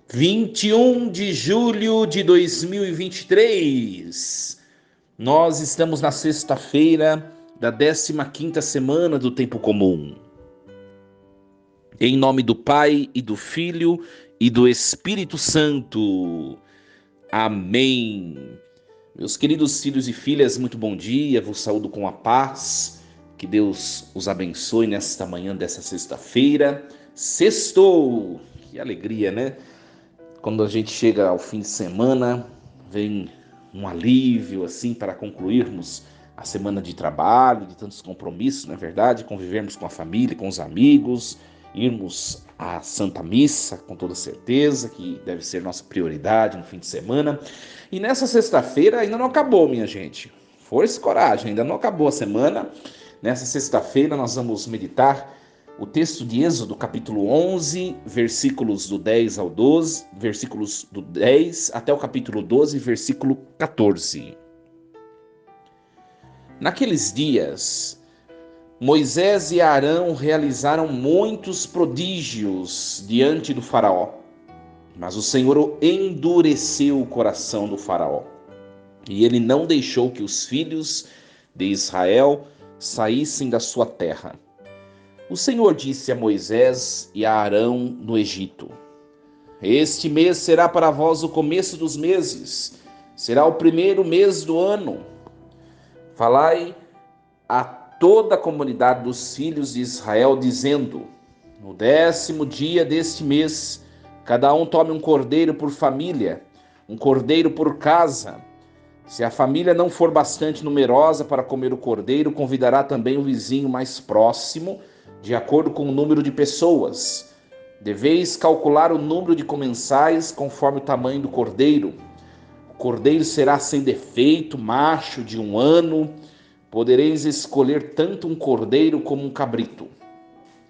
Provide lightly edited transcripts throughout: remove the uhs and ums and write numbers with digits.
21 de julho de 2023. Nós estamos na sexta-feira da 15ª semana do tempo comum. Em nome do Pai e do Filho e do Espírito Santo. Amém. Meus queridos filhos e filhas, muito bom dia. Vos saúdo com a paz. Que Deus os abençoe nesta manhã dessa sexta-feira. Sextou! Que alegria, né? Quando a gente chega ao fim de semana, vem um alívio assim para concluirmos a semana de trabalho, de tantos compromissos, não é verdade? Convivermos com a família, com os amigos, irmos à Santa Missa, com toda certeza, que deve ser nossa prioridade no fim de semana. E nessa sexta-feira ainda não acabou, minha gente. Força e coragem, ainda não acabou a semana. Nessa sexta-feira nós vamos meditar o texto de Êxodo, capítulo 11, versículos do 10 ao 12, versículos do 10 até o capítulo 12, versículo 14. Naqueles dias, Moisés e Arão realizaram muitos prodígios diante do faraó, mas o Senhor endureceu o coração do faraó, e ele não deixou que os filhos de Israel saíssem da sua terra. O Senhor disse a Moisés e a Arão no Egito: Este mês será para vós o começo dos meses, será o primeiro mês do ano. Falai a toda a comunidade dos filhos de Israel, dizendo: No 10º dia deste mês, cada um tome um cordeiro por família, um cordeiro por casa. Se a família não for bastante numerosa para comer o cordeiro, convidará também o vizinho mais próximo, de acordo com o número de pessoas. Deveis calcular o número de comensais conforme o tamanho do cordeiro. O cordeiro será sem defeito, macho, de 1 ano. Podereis escolher tanto um cordeiro como um cabrito.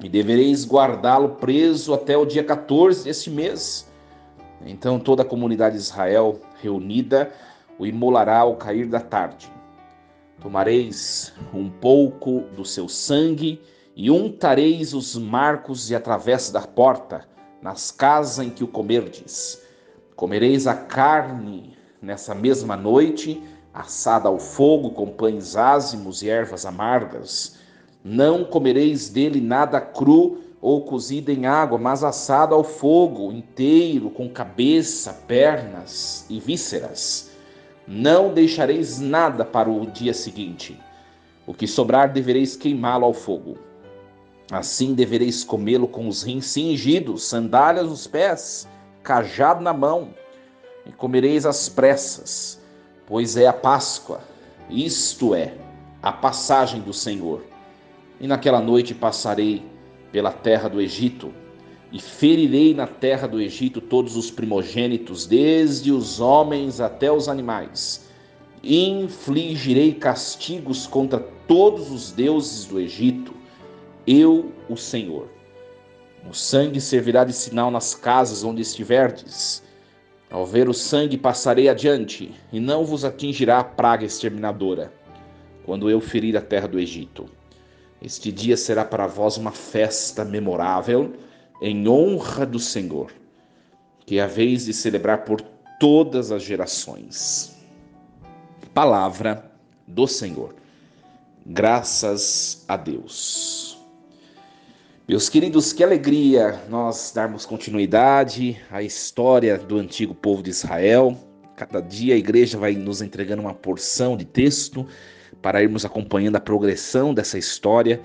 E devereis guardá-lo preso até o dia 14 deste mês. Então toda a comunidade de Israel reunida o imolará ao cair da tarde. Tomareis um pouco do seu sangue e untareis os marcos e a travessa da porta, nas casas em que o comerdes. Comereis a carne nessa mesma noite, assada ao fogo com pães ázimos e ervas amargas. Não comereis dele nada cru ou cozido em água, mas assado ao fogo, inteiro, com cabeça, pernas e vísceras. Não deixareis nada para o dia seguinte. O que sobrar devereis queimá-lo ao fogo. Assim devereis comê-lo com os rins cingidos, sandálias nos pés, cajado na mão. E comereis às pressas, pois é a Páscoa, isto é, a passagem do Senhor. E naquela noite passarei pela terra do Egito, e ferirei na terra do Egito todos os primogênitos, desde os homens até os animais. Infligirei castigos contra todos os deuses do Egito, eu, o Senhor. O sangue servirá de sinal nas casas onde estiverdes. Ao ver o sangue passarei adiante, e não vos atingirá a praga exterminadora, quando eu ferir a terra do Egito. Este dia será para vós uma festa memorável, em honra do Senhor, que haveis de celebrar por todas as gerações. Palavra do Senhor. Graças a Deus. Meus queridos, que alegria nós darmos continuidade à história do antigo povo de Israel. Cada dia a igreja vai nos entregando uma porção de texto para irmos acompanhando a progressão dessa história,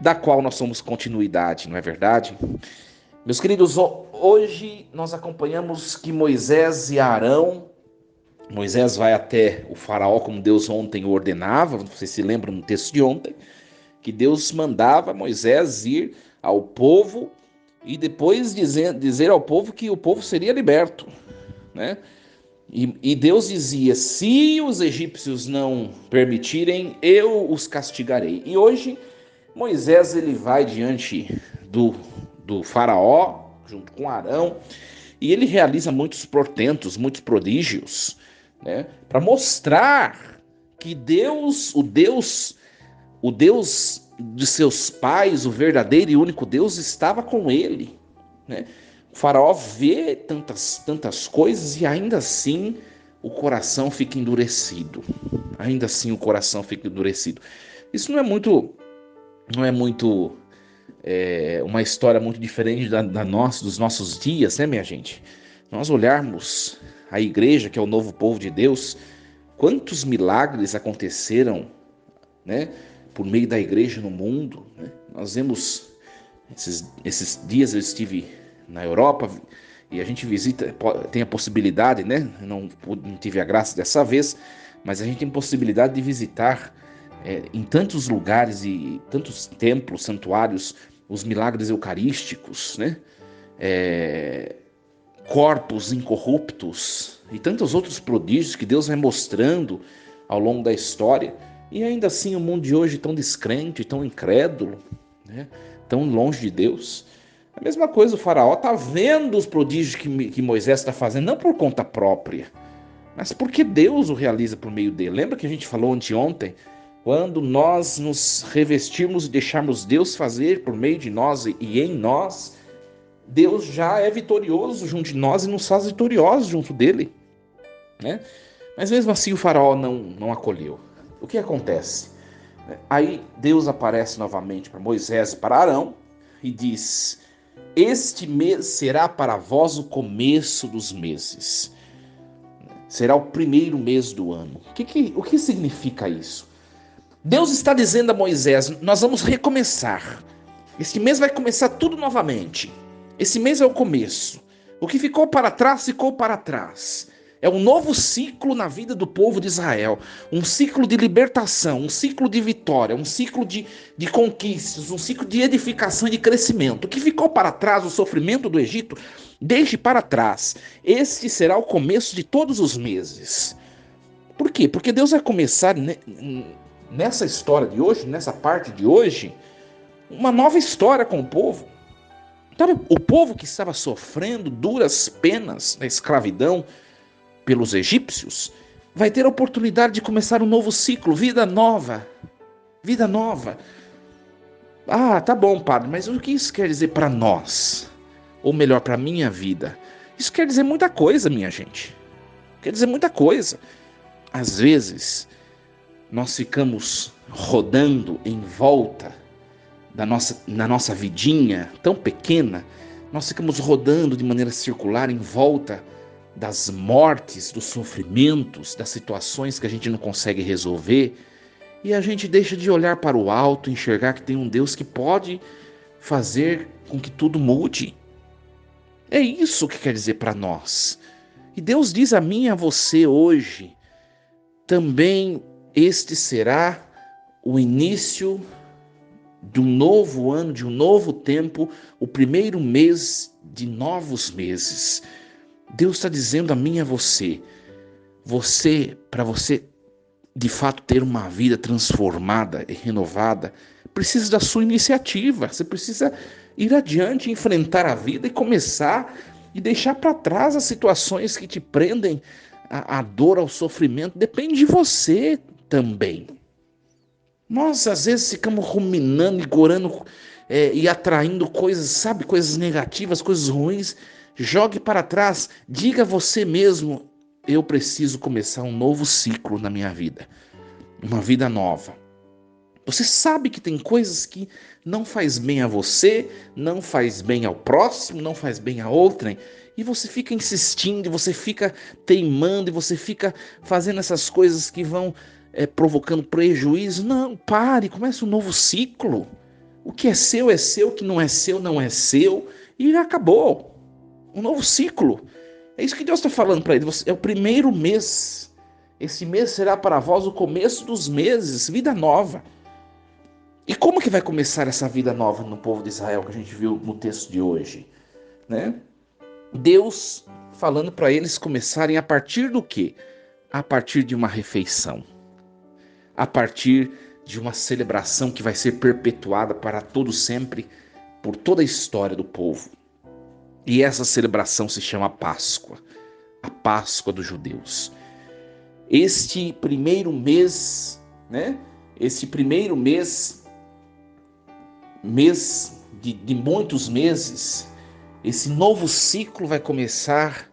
da qual nós somos continuidade, não é verdade? Meus queridos, hoje nós acompanhamos que Moisés e Arão, Moisés vai até o faraó como Deus ontem o ordenava, vocês se lembram no texto de ontem, que Deus mandava Moisés ir ao povo e depois dizer ao povo que o povo seria liberto, né? E Deus dizia: se os egípcios não permitirem, eu os castigarei. E hoje Moisés ele vai diante do faraó, junto com Arão, e ele realiza muitos portentos, muitos prodígios, né, para mostrar que Deus, o Deus de seus pais, o verdadeiro e único Deus, estava com ele, né? O faraó vê tantas coisas e ainda assim o coração fica endurecido. Ainda assim o coração fica endurecido. Isso não é muito uma história muito diferente dos nossos dias, né, minha gente? Nós olharmos a igreja, que é o novo povo de Deus, quantos milagres aconteceram, né, por meio da igreja no mundo, né? Nós vemos, esses dias eu estive na Europa e a gente visita, tem a possibilidade, né? Não tive a graça dessa vez, mas a gente tem possibilidade de visitar em tantos lugares e tantos templos, santuários, os milagres eucarísticos, né? É, corpos incorruptos e tantos outros prodígios que Deus vai mostrando ao longo da história. E ainda assim o mundo de hoje tão descrente, tão incrédulo, né? Tão longe de Deus. A mesma coisa, o faraó está vendo os prodígios que Moisés está fazendo, não por conta própria, mas porque Deus o realiza por meio dele. Lembra que a gente falou anteontem? Quando nós nos revestirmos e deixarmos Deus fazer por meio de nós e em nós, Deus já é vitorioso junto de nós e nos faz vitoriosos junto dele, né? Mas mesmo assim o faraó não acolheu. O que acontece? Aí Deus aparece novamente para Moisés e para Arão e diz: este mês será para vós o começo dos meses. Será o primeiro mês do ano. O que significa isso? Deus está dizendo a Moisés: nós vamos recomeçar. Este mês vai começar tudo novamente. Esse mês é o começo. O que ficou para trás, ficou para trás. É um novo ciclo na vida do povo de Israel. Um ciclo de libertação, um ciclo de vitória, um ciclo de conquistas, um ciclo de edificação e de crescimento. O que ficou para trás, o sofrimento do Egito, deixe para trás. Este será o começo de todos os meses. Por quê? Porque Deus vai começar nessa história de hoje, nessa parte de hoje, uma nova história com o povo. Sabe, o povo que estava sofrendo duras penas na escravidão pelos egípcios vai ter a oportunidade de começar um novo ciclo, vida nova. Vida nova. Ah, tá bom, padre, mas o que isso quer dizer para nós? Ou melhor, para a minha vida? Isso quer dizer muita coisa, minha gente. Quer dizer muita coisa. Às vezes, nós ficamos rodando em volta na nossa vidinha tão pequena, nós ficamos rodando de maneira circular em volta das mortes, dos sofrimentos, das situações que a gente não consegue resolver, e a gente deixa de olhar para o alto, enxergar que tem um Deus que pode fazer com que tudo mude. É isso que quer dizer para nós. E Deus diz a mim e a você hoje, também este será o início de um novo ano, de um novo tempo, o primeiro mês de novos meses. Deus está dizendo a mim e a você, para você de fato ter uma vida transformada e renovada, precisa da sua iniciativa. Você precisa ir adiante, enfrentar a vida e começar e deixar para trás as situações que te prendem à dor, ao sofrimento. Depende de você também. Nós às vezes ficamos ruminando e gorando e atraindo coisas, sabe, coisas negativas, coisas ruins. Jogue para trás, diga a você mesmo: eu preciso começar um novo ciclo na minha vida, uma vida nova. Você sabe que tem coisas que não faz bem a você, não faz bem ao próximo, não faz bem a outrem, e você fica insistindo, você fica teimando, e você fica fazendo essas coisas que vão provocando prejuízo. Não, pare, comece um novo ciclo. O que é seu, o que não é seu, não é seu, e acabou. Um novo ciclo. É isso que Deus está falando para ele. É o primeiro mês. Esse mês será para vós o começo dos meses, vida nova. E como que vai começar essa vida nova no povo de Israel que a gente viu no texto de hoje, né? Deus falando para eles começarem a partir do quê? A partir de uma refeição. A partir de uma celebração que vai ser perpetuada para todo sempre, por toda a história do povo. E essa celebração se chama Páscoa, a Páscoa dos judeus. Este primeiro mês, né? Este primeiro mês de muitos meses, esse novo ciclo vai começar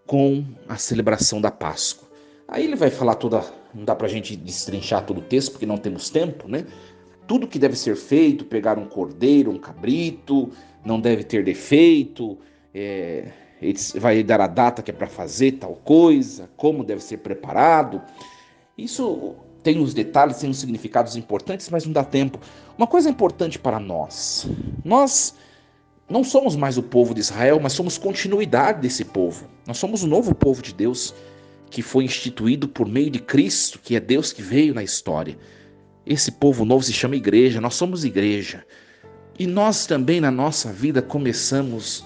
com a celebração da Páscoa. Aí ele vai falar não dá para a gente destrinchar todo o texto, porque não temos tempo, né? Tudo que deve ser feito, pegar um cordeiro, um cabrito, não deve ter defeito, ele vai dar a data que é para fazer tal coisa, como deve ser preparado. Isso tem os detalhes, tem os significados importantes, mas não dá tempo. Uma coisa importante para nós não somos mais o povo de Israel, mas somos continuidade desse povo. Nós somos o novo povo de Deus, que foi instituído por meio de Cristo, que é Deus que veio na história. Esse povo novo se chama igreja, nós somos igreja. E nós também na nossa vida começamos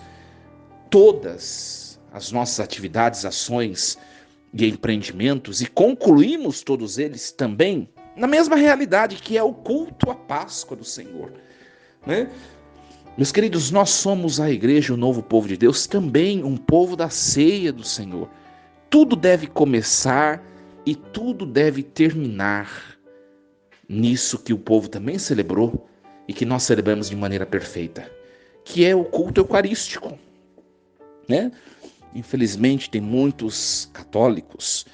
todas as nossas atividades, ações e empreendimentos e concluímos todos eles também na mesma realidade, que é o culto à Páscoa do Senhor, né? Meus queridos, nós somos a igreja, o novo povo de Deus, também um povo da ceia do Senhor. Tudo deve começar e tudo deve terminar nisso que o povo também celebrou e que nós celebramos de maneira perfeita, que é o culto eucarístico, né? Infelizmente, tem muitos católicos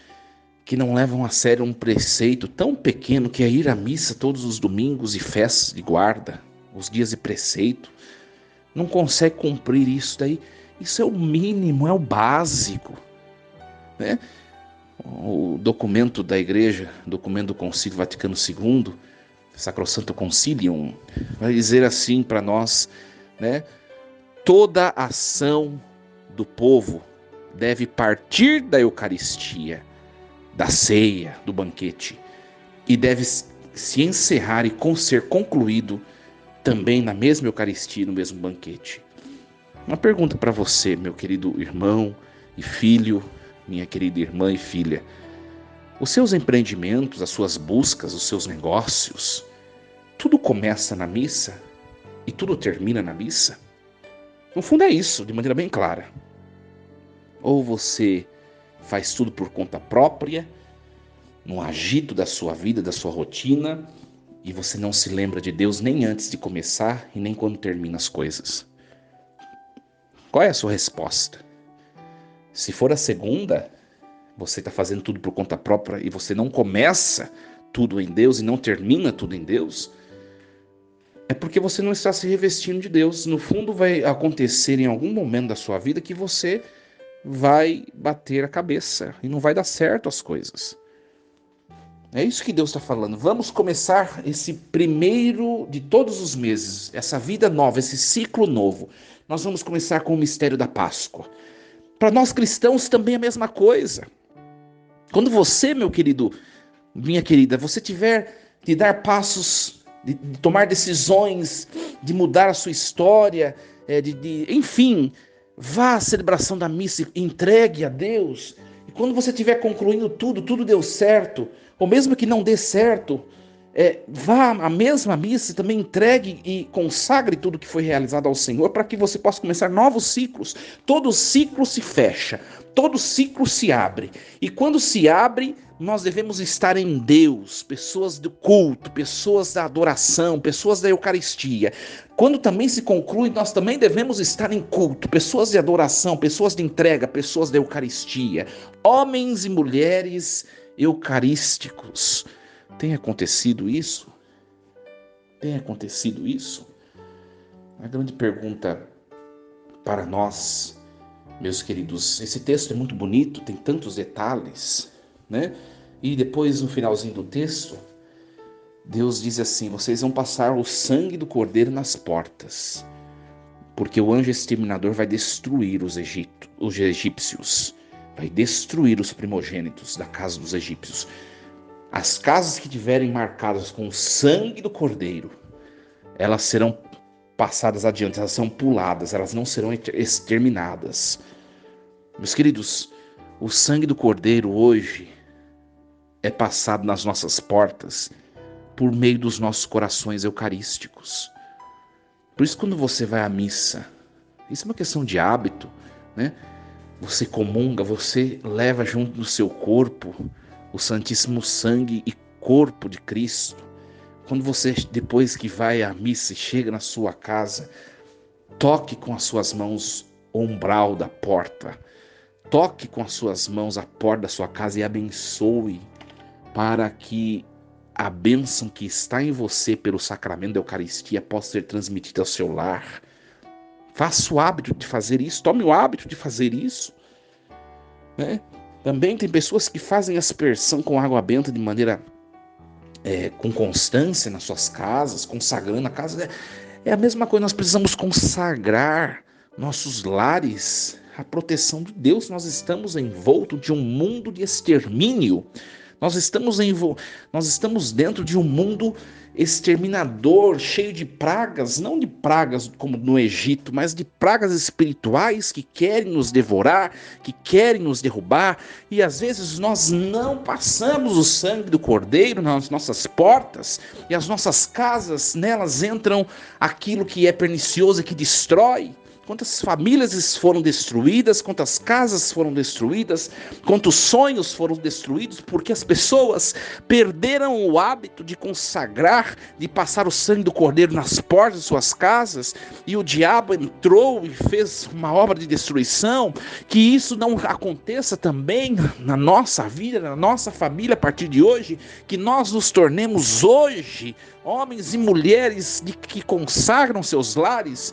que não levam a sério um preceito tão pequeno que é ir à missa todos os domingos e festas de guarda, os dias de preceito. Não consegue cumprir isso daí. Isso é o mínimo, é o básico, né? O documento da igreja, documento do Concílio Vaticano II, Sacrosanto Concilium, vai dizer assim para nós, né? Toda ação do povo deve partir da Eucaristia, da ceia, do banquete, e deve se encerrar e ser concluído também na mesma Eucaristia, no mesmo banquete. Uma pergunta para você, meu querido irmão e filho, minha querida irmã e filha. Os seus empreendimentos, as suas buscas, os seus negócios, tudo começa na missa e tudo termina na missa? No fundo é isso, de maneira bem clara. Ou você faz tudo por conta própria, no agito da sua vida, da sua rotina, e você não se lembra de Deus nem antes de começar e nem quando termina as coisas. Qual é a sua resposta? Se for a segunda, você está fazendo tudo por conta própria e você não começa tudo em Deus e não termina tudo em Deus, é porque você não está se revestindo de Deus. No fundo, vai acontecer em algum momento da sua vida que você vai bater a cabeça e não vai dar certo as coisas. É isso que Deus está falando. Vamos começar esse primeiro de todos os meses, essa vida nova, esse ciclo novo. Nós vamos começar com o mistério da Páscoa. Para nós cristãos também é a mesma coisa. Quando você, meu querido, minha querida, você tiver de dar passos, de tomar decisões, de mudar a sua história, enfim, vá à celebração da missa e entregue a Deus. E quando você estiver concluindo tudo deu certo, ou mesmo que não dê certo, vá à mesma missa e também entregue e consagre tudo que foi realizado ao Senhor para que você possa começar novos ciclos. Todo ciclo se fecha, todo ciclo se abre. E quando se abre, nós devemos estar em Deus, pessoas do culto, pessoas da adoração, pessoas da Eucaristia. Quando também se conclui, nós também devemos estar em culto, pessoas de adoração, pessoas de entrega, pessoas da Eucaristia. Homens e mulheres eucarísticos. Tem acontecido isso? Tem acontecido isso? A grande pergunta para nós, meus queridos, esse texto é muito bonito, tem tantos detalhes, né? E depois, no finalzinho do texto, Deus diz assim: vocês vão passar o sangue do cordeiro nas portas, porque o anjo exterminador vai destruir os egípcios, vai destruir os primogênitos da casa dos egípcios. As casas que tiverem marcadas com o sangue do cordeiro, elas serão passadas adiante, elas são puladas, elas não serão exterminadas. Meus queridos, o sangue do cordeiro hoje é passado nas nossas portas por meio dos nossos corações eucarísticos. Por isso, quando você vai à missa, isso é uma questão de hábito, né? Você comunga, você leva junto no seu corpo o Santíssimo Sangue e Corpo de Cristo. Quando você, depois que vai à missa e chega na sua casa, toque com as suas mãos umbral da porta. Toque com as suas mãos a porta da sua casa e abençoe, para que a bênção que está em você pelo sacramento da Eucaristia possa ser transmitida ao seu lar. Faça o hábito de fazer isso, tome o hábito de fazer isso, né? Também tem pessoas que fazem aspersão com água benta de maneira com constância nas suas casas, consagrando a casa. É a mesma coisa, nós precisamos consagrar nossos lares à proteção de Deus. Nós estamos envoltos de um mundo de extermínio. Nós estamos dentro de um mundo exterminador, cheio de pragas, não de pragas como no Egito, mas de pragas espirituais que querem nos devorar, que querem nos derrubar, e às vezes nós não passamos o sangue do Cordeiro nas nossas portas, e as nossas casas, nelas entram aquilo que é pernicioso e que destrói. Quantas famílias foram destruídas, quantas casas foram destruídas, quantos sonhos foram destruídos, porque as pessoas perderam o hábito de consagrar, de passar o sangue do Cordeiro nas portas de suas casas, e o diabo entrou e fez uma obra de destruição. Que isso não aconteça também na nossa vida, na nossa família a partir de hoje, que nós nos tornemos hoje homens e mulheres que consagram seus lares,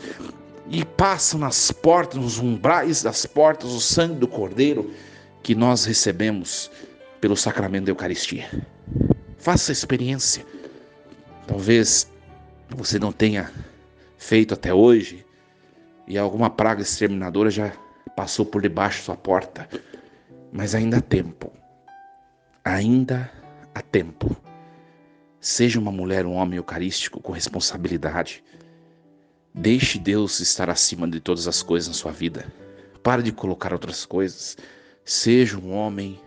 e passam nas portas, nos umbrais das portas, o sangue do Cordeiro que nós recebemos pelo sacramento da Eucaristia. Faça a experiência. Talvez você não tenha feito até hoje e alguma praga exterminadora já passou por debaixo da sua porta, mas ainda há tempo. Ainda há tempo. Seja uma mulher, um homem eucarístico com responsabilidade. Deixe Deus estar acima de todas as coisas na sua vida. Pare de colocar outras coisas. Seja um homem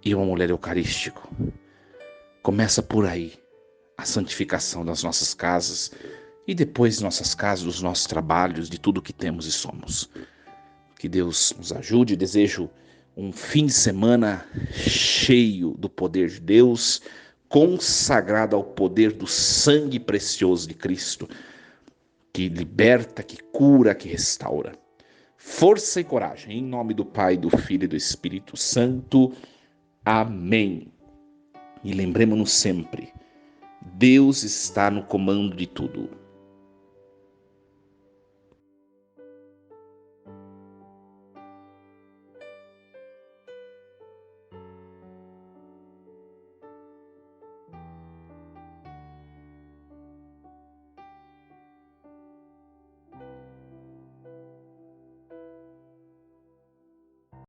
e uma mulher eucarístico. Começa por aí a santificação das nossas casas e depois de nossas casas, dos nossos trabalhos, de tudo que temos e somos. Que Deus nos ajude. Desejo um fim de semana cheio do poder de Deus, consagrado ao poder do sangue precioso de Cristo, que liberta, que cura, que restaura. Força e coragem, em nome do Pai, do Filho e do Espírito Santo. Amém. E lembremos-nos sempre, Deus está no comando de tudo.